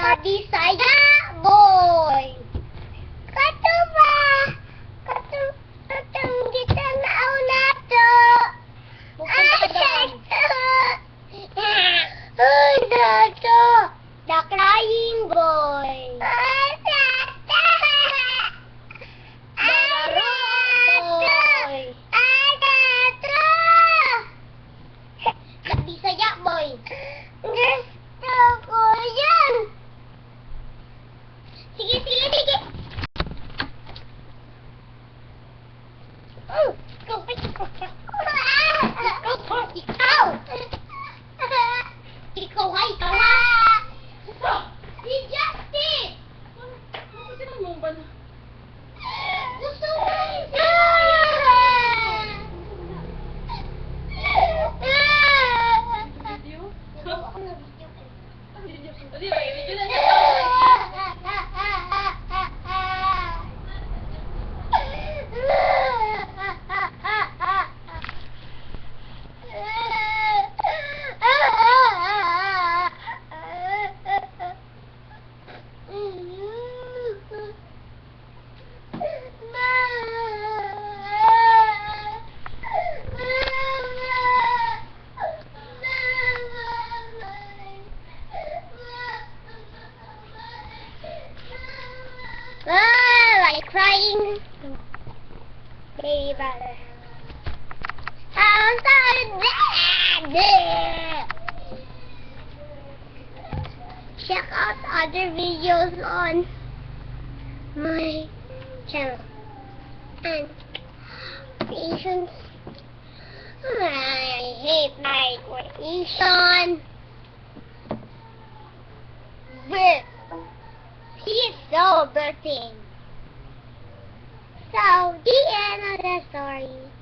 Bisaya boy. Kato ba? Katong kita nauna to. The crying boy. The Bisaya boy. Gusto ko yan. Sige. Ikaw ay kawa. Si Justice. Gusto ko like crying baby brother. I'm so dead. Check out other videos on my channel and creations. I hate my creation. He is so birthing. So, the end of the story.